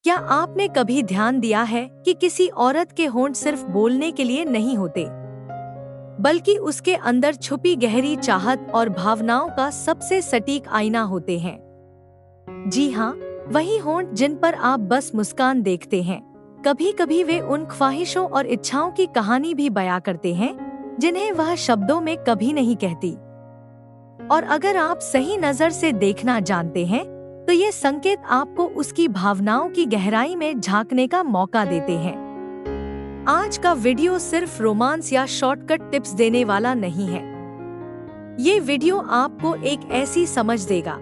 क्या आपने कभी ध्यान दिया है कि किसी औरत के होंठ सिर्फ बोलने के लिए नहीं होते, बल्कि उसके अंदर छुपी गहरी चाहत और भावनाओं का सबसे सटीक आईना होते हैं। जी हाँ, वही होंठ जिन पर आप बस मुस्कान देखते हैं। कभी कभी वे उन ख्वाहिशों और इच्छाओं की कहानी भी बयां करते हैं जिन्हें वह शब्दों में कभी नहीं कहती। और अगर आप सही नजर से देखना जानते हैं तो ये संकेत आपको उसकी भावनाओं की गहराई में झांकने का मौका देते हैं। आज का वीडियो सिर्फ रोमांस या शॉर्टकट टिप्स देने वाला नहीं है। ये वीडियो आपको एक ऐसी समझ देगा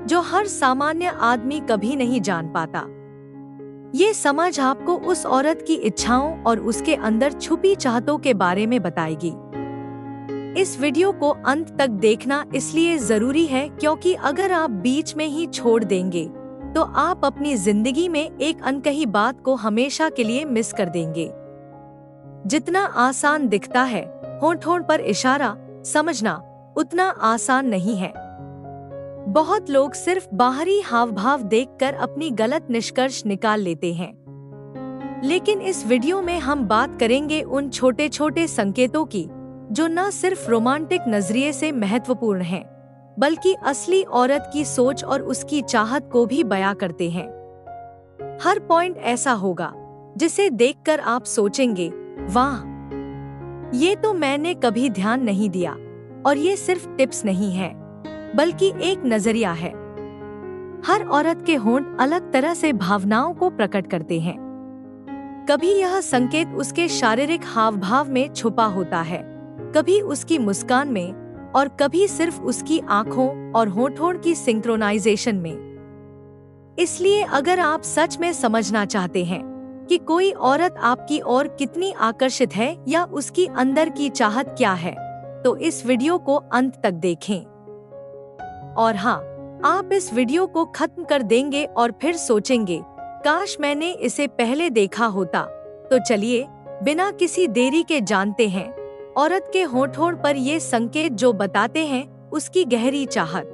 जो हर सामान्य आदमी कभी नहीं जान पाता। ये समझ आपको उस औरत की इच्छाओं और उसके अंदर छुपी चाहतों के बारे में बताएगी। इस वीडियो को अंत तक देखना इसलिए जरूरी है क्योंकि अगर आप बीच में ही छोड़ देंगे तो आप अपनी जिंदगी में एक अनकही बात को हमेशा के लिए मिस कर देंगे। जितना आसान दिखता है होंठ पर इशारा समझना, उतना आसान नहीं है। बहुत लोग सिर्फ बाहरी हाव भाव देखकर अपनी गलत निष्कर्ष निकाल लेते हैं, लेकिन इस वीडियो में हम बात करेंगे उन छोटे छोटे संकेतों की जो न सिर्फ रोमांटिक नजरिए से महत्वपूर्ण हैं, बल्कि असली औरत की सोच और उसकी चाहत को भी बयां करते हैं। हर पॉइंट ऐसा होगा जिसे देखकर आप सोचेंगे, वाह, ये तो मैंने कभी ध्यान नहीं दिया। और ये सिर्फ टिप्स नहीं है, बल्कि एक नजरिया है। हर औरत के होंठ अलग तरह से भावनाओं को प्रकट करते हैं। कभी यह संकेत उसके शारीरिक हाव भाव में छुपा होता है, कभी उसकी मुस्कान में, और कभी सिर्फ उसकी आंखों और होठों की सिंक्रोनाइजेशन में। इसलिए अगर आप सच में समझना चाहते हैं कि कोई औरत आपकी ओर कितनी आकर्षित है या उसकी अंदर की चाहत क्या है, तो इस वीडियो को अंत तक देखें। और हाँ, आप इस वीडियो को खत्म कर देंगे और फिर सोचेंगे, काश मैंने इसे पहले देखा होता। तो चलिए बिना किसी देरी के जानते हैं औरत के होठों पर ये संकेत जो बताते हैं उसकी गहरी चाहत।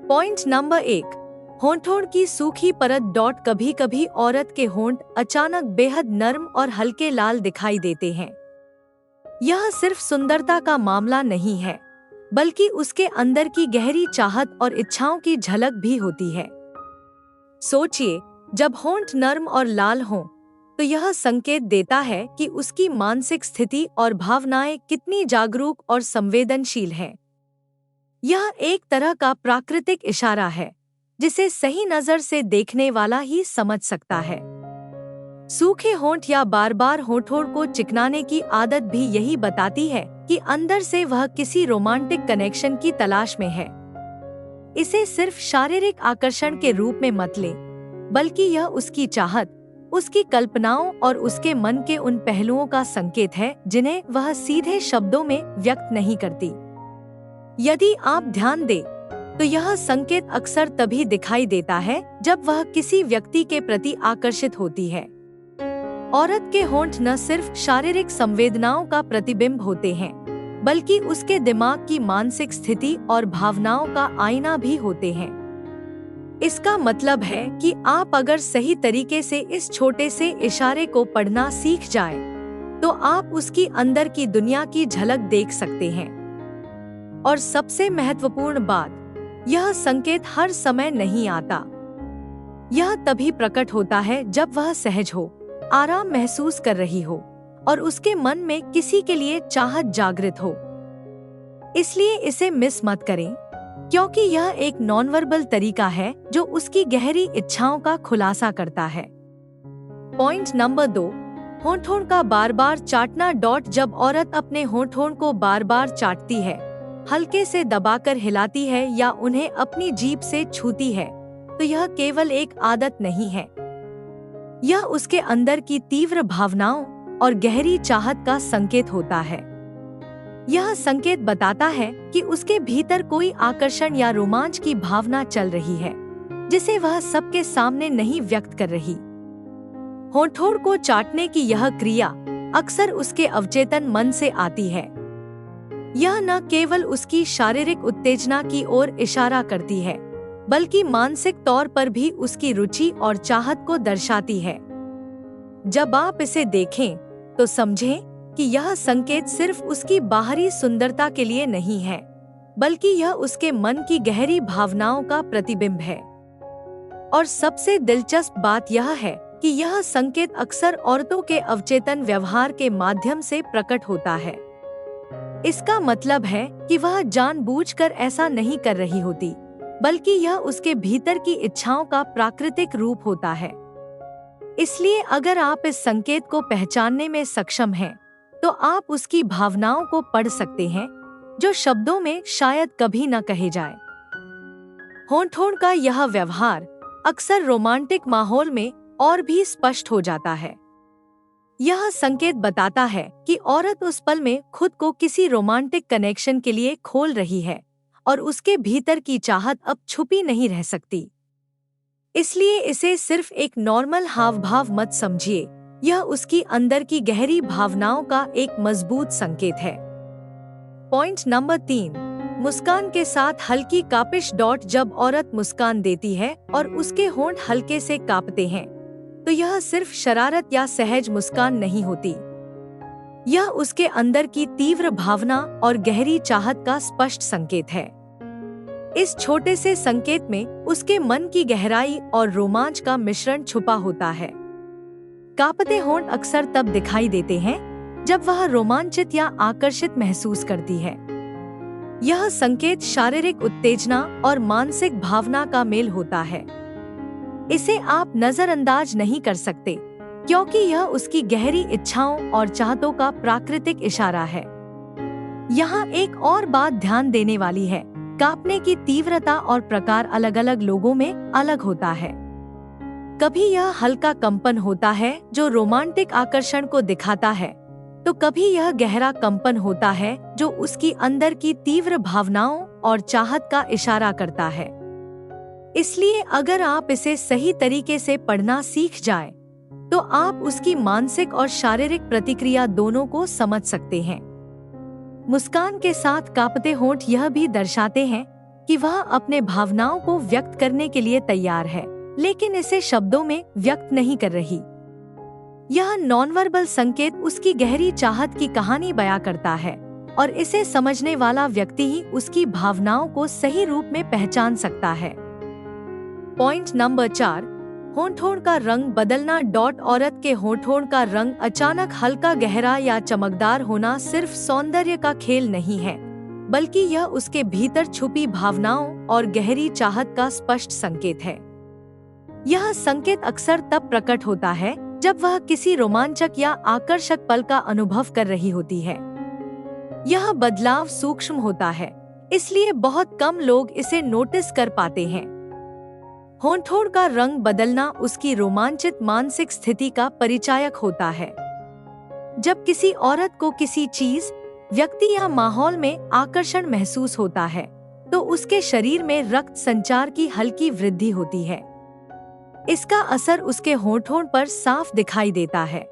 पॉइंट नंबर 1, होठों की सूखी परत। कभी कभी औरत के होंठ अचानक बेहद नरम और हल्के लाल दिखाई देते हैं। यह सिर्फ सुंदरता का मामला नहीं है, बल्कि उसके अंदर की गहरी चाहत और इच्छाओं की झलक भी होती है। सोचिए, जब होंठ नरम और लाल हों तो यह संकेत देता है कि उसकी मानसिक स्थिति और भावनाएं कितनी जागरूक और संवेदनशील हैं। यह एक तरह का प्राकृतिक इशारा है जिसे सही नजर से देखने वाला ही समझ सकता है। सूखे होंठ या बार बार होठों को चिकनाने की आदत भी यही बताती है कि अंदर से वह किसी रोमांटिक कनेक्शन की तलाश में है। इसे सिर्फ शारीरिक आकर्षण के रूप में मत लें, बल्कि यह उसकी चाहत, उसकी कल्पनाओं और उसके मन के उन पहलुओं का संकेत है जिन्हें वह सीधे शब्दों में व्यक्त नहीं करती। यदि आप ध्यान दें तो यह संकेत अक्सर तभी दिखाई देता है जब वह किसी व्यक्ति के प्रति आकर्षित होती है। औरत के होंठ न सिर्फ शारीरिक संवेदनाओं का प्रतिबिंब होते हैं, बल्कि उसके दिमाग की मानसिक स्थिति और भावनाओं का आईना भी होते हैं। इसका मतलब है कि आप अगर सही तरीके से इस छोटे से इशारे को पढ़ना सीख जाए, तो आप उसकी अंदर की दुनिया की झलक देख सकते हैं। और सबसे महत्वपूर्ण बात, यह संकेत हर समय नहीं आता। यह तभी प्रकट होता है जब वह सहज हो, आराम महसूस कर रही हो और उसके मन में किसी के लिए चाहत जागृत हो। इसलिए इसे मिस मत करें, क्योंकि यह एक नॉनवर्बल तरीका है जो उसकी गहरी इच्छाओं का खुलासा करता है। पॉइंट नंबर 2, होठों का बार बार चाटना। जब औरत अपने होठों को बार बार चाटती है, हल्के से दबाकर हिलाती है या उन्हें अपनी जीभ से छूती है, तो यह केवल एक आदत नहीं है। यह उसके अंदर की तीव्र भावनाओं और गहरी चाहत का संकेत होता है। यह संकेत बताता है कि उसके भीतर कोई आकर्षण या रोमांच की भावना चल रही है, जिसे वह सबके सामने नहीं व्यक्त कर रही। होठों को चाटने की यह क्रिया अक्सर उसके अवचेतन मन से आती है। यह न केवल उसकी शारीरिक उत्तेजना की ओर इशारा करती है, बल्कि मानसिक तौर पर भी उसकी रुचि और चाहत को दर्शाती है। जब आप इसे देखें तो समझें कि यह संकेत सिर्फ उसकी बाहरी सुंदरता के लिए नहीं है, बल्कि यह उसके मन की गहरी भावनाओं का प्रतिबिंब है। और सबसे दिलचस्प बात यह है कि यह संकेत अक्सर औरतों के अवचेतन व्यवहार के माध्यम से प्रकट होता है। इसका मतलब है कि वह जानबूझकर ऐसा नहीं कर रही होती, बल्कि यह उसके भीतर की इच्छाओं का प्राकृतिक रूप होता है। इसलिए अगर आप इस संकेत को पहचानने में सक्षम हैं, तो आप उसकी भावनाओं को पढ़ सकते हैं, जो शब्दों में शायद कभी न कहे जाए। होंठ-होंठ का यह व्यवहार अक्सर रोमांटिक माहौल में और भी स्पष्ट हो जाता है। यह संकेत बताता है कि औरत उस पल में खुद को किसी रोमांटिक कनेक्शन के लिए खोल रही है और उसके भीतर की चाहत अब छुपी नहीं रह सकती। इसलिए इसे सिर्फ एक नॉर्मल हाव-भाव मत समझिए, यह उसकी अंदर की गहरी भावनाओं का एक मजबूत संकेत है। पॉइंट नंबर 3, मुस्कान के साथ हल्की कापिश डॉट। जब औरत मुस्कान देती है और उसके होंठ हल्के से कांपते हैं, तो यह सिर्फ शरारत या सहज मुस्कान नहीं होती। यह उसके अंदर की तीव्र भावना और गहरी चाहत का स्पष्ट संकेत है। इस छोटे से संकेत में उसके मन की गहराई और रोमांच का मिश्रण छुपा होता है। कांपते होंठ अक्सर तब दिखाई देते हैं जब वह रोमांचित या आकर्षित महसूस करती है। यह संकेत शारीरिक उत्तेजना और मानसिक भावना का मेल होता है। इसे आप नजरअंदाज नहीं कर सकते, क्योंकि यह उसकी गहरी इच्छाओं और चाहतों का प्राकृतिक इशारा है। यहाँ एक और बात ध्यान देने वाली है, कांपने की तीव्रता और प्रकार अलग-अलग लोगों में अलग होता है। कभी यह हल्का कंपन होता है जो रोमांटिक आकर्षण को दिखाता है, तो कभी यह गहरा कंपन होता है जो उसकी अंदर की तीव्र भावनाओं और चाहत का इशारा करता है। इसलिए अगर आप इसे सही तरीके से पढ़ना सीख जाएं, तो आप उसकी मानसिक और शारीरिक प्रतिक्रिया दोनों को समझ सकते हैं। मुस्कान के साथ कांपते होंठ यह भी दर्शाते हैं कि वह अपने भावनाओं को व्यक्त करने के लिए तैयार है, लेकिन इसे शब्दों में व्यक्त नहीं कर रही। यह नॉनवर्बल संकेत उसकी गहरी चाहत की कहानी बयां करता है, और इसे समझने वाला व्यक्ति ही उसकी भावनाओं को सही रूप में पहचान सकता है। पॉइंट नंबर 4, होंठ-होंठ का रंग बदलना डॉट। औरत के होंठ-होंठ का रंग अचानक हल्का गहरा या चमकदार होना सिर्फ सौंदर्य का खेल नहीं है, बल्कि यह उसके भीतर छुपी भावनाओं और गहरी चाहत का स्पष्ट संकेत है। यह संकेत अक्सर तब प्रकट होता है जब वह किसी रोमांचक या आकर्षक पल का अनुभव कर रही होती है। यह बदलाव सूक्ष्म होता है, इसलिए बहुत कम लोग इसे नोटिस कर पाते हैं। होंठ-होंठ का रंग बदलना उसकी रोमांचित मानसिक स्थिति का परिचायक होता है। जब किसी औरत को किसी चीज, व्यक्ति या माहौल में आकर्षण महसूस होता है, तो उसके शरीर में रक्त संचार की हल्की वृद्धि होती है। इसका असर उसके होंठ-होंठ पर साफ दिखाई देता है।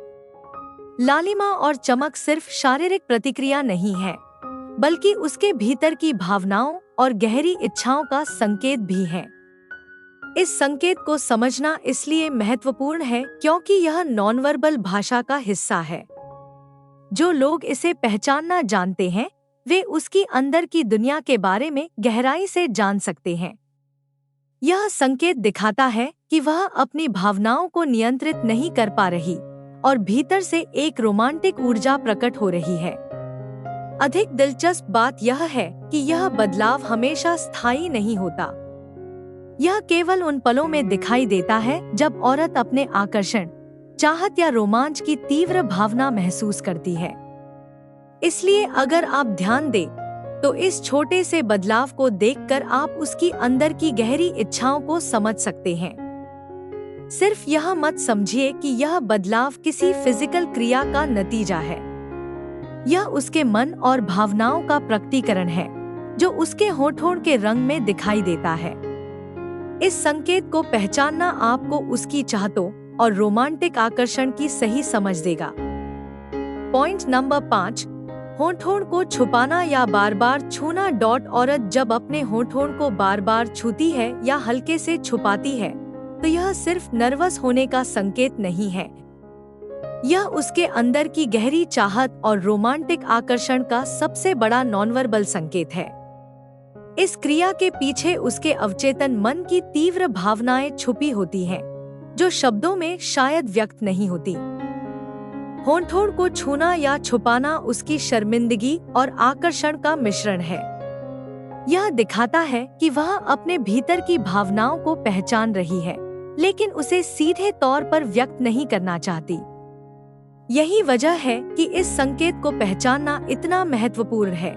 लालिमा और चमक सिर्फ शारीरिक प्रतिक्रिया नहीं है, बल्कि उसके भीतर की भावनाओं और गहरी इच्छाओं का संकेत भी है। इस संकेत को समझना इसलिए महत्वपूर्ण है क्योंकि यह नॉनवर्बल भाषा का हिस्सा है। जो लोग इसे पहचानना जानते हैं, वे उसकी अंदर की दुनिया के बारे में गहराई से जान सकते हैं। यह संकेत दिखाता है कि वह अपनी भावनाओं को नियंत्रित नहीं कर पा रही और भीतर से एक रोमांटिक ऊर्जा प्रकट हो रही है। अधिक दिलचस्प बात यह है कि यह बदलाव हमेशा स्थायी नहीं होता। यह केवल उन पलों में दिखाई देता है जब औरत अपने आकर्षण, चाहत या रोमांच की तीव्र भावना महसूस करती है। इसलिए अगर आप ध्यान दें, तो इस छोटे से बदलाव को देखकर आप उसकी अंदर की गहरी इच्छाओं को समझ सकते हैं। सिर्फ यह मत समझिए कि यह बदलाव किसी फिजिकल क्रिया का नतीजा है। यह उसके मन और भावनाओं का प्रकटीकरण है, जो उसके होंठ-होंठ के रंग में दिखाई देता है। इस संकेत को पहचानना आपको उसकी चाहतों और रोमांटिक आकर्षण की सही समझ देगा। पॉइंट नंबर 5, होंठ को छुपाना या बार बार छूना। औरत जब अपने होंठों को बार बार छूती है या हल्के से छुपाती है तो यह सिर्फ नर्वस होने का संकेत नहीं है। यह उसके अंदर की गहरी चाहत और रोमांटिक आकर्षण का सबसे बड़ा नॉनवर्बल संकेत है। इस क्रिया के पीछे उसके अवचेतन मन की तीव्र भावनाएं छुपी होती हैं, जो शब्दों में शायद व्यक्त नहीं होती। होंठों को छूना या छुपाना उसकी शर्मिंदगी और आकर्षण का मिश्रण है। यह दिखाता है कि वह अपने भीतर की भावनाओं को पहचान रही है, लेकिन उसे सीधे तौर पर व्यक्त नहीं करना चाहती। यही वजह है कि इस संकेत को पहचानना इतना महत्वपूर्ण है।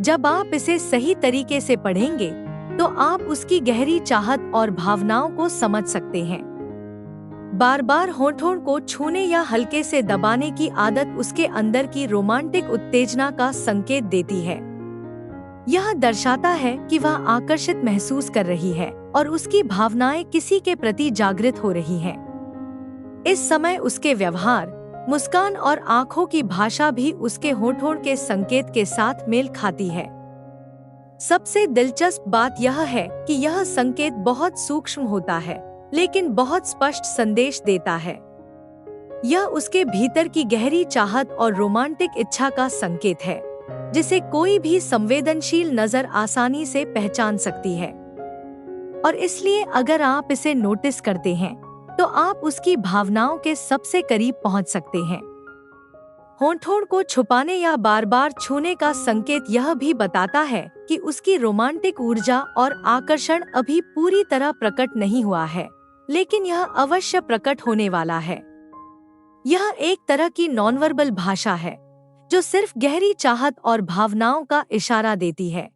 जब आप इसे सही तरीके से पढ़ेंगे, तो आप उसकी गहरी चाहत और भावनाओं को समझ सकते हैं। बार बार होंठों को छूने या हल्के से दबाने की आदत उसके अंदर की रोमांटिक उत्तेजना का संकेत देती है। यह दर्शाता है कि वह आकर्षित महसूस कर रही है और उसकी भावनाएं किसी के प्रति जागृत हो रही हैं। इस समय उसके व्यवहार, मुस्कान और आंखों की भाषा भी उसके होंठों के संकेत के साथ मेल खाती है। सबसे दिलचस्प बात यह है कि यह संकेत बहुत सूक्ष्म होता है, लेकिन बहुत स्पष्ट संदेश देता है। यह उसके भीतर की गहरी चाहत और रोमांटिक इच्छा का संकेत है, जिसे कोई भी संवेदनशील नजर आसानी से पहचान सकती है। और इसलिए अगर आप इसे नोटिस करते हैं, तो आप उसकी भावनाओं के सबसे करीब पहुंच सकते हैं। होंठों को छुपाने या बार बार छूने का संकेत यह भी बताता है कि उसकी रोमांटिक ऊर्जा और आकर्षण अभी पूरी तरह प्रकट नहीं हुआ है, लेकिन यह अवश्य प्रकट होने वाला है। यह एक तरह की नॉनवर्बल भाषा है, जो सिर्फ गहरी चाहत और भावनाओं का इशारा देती है।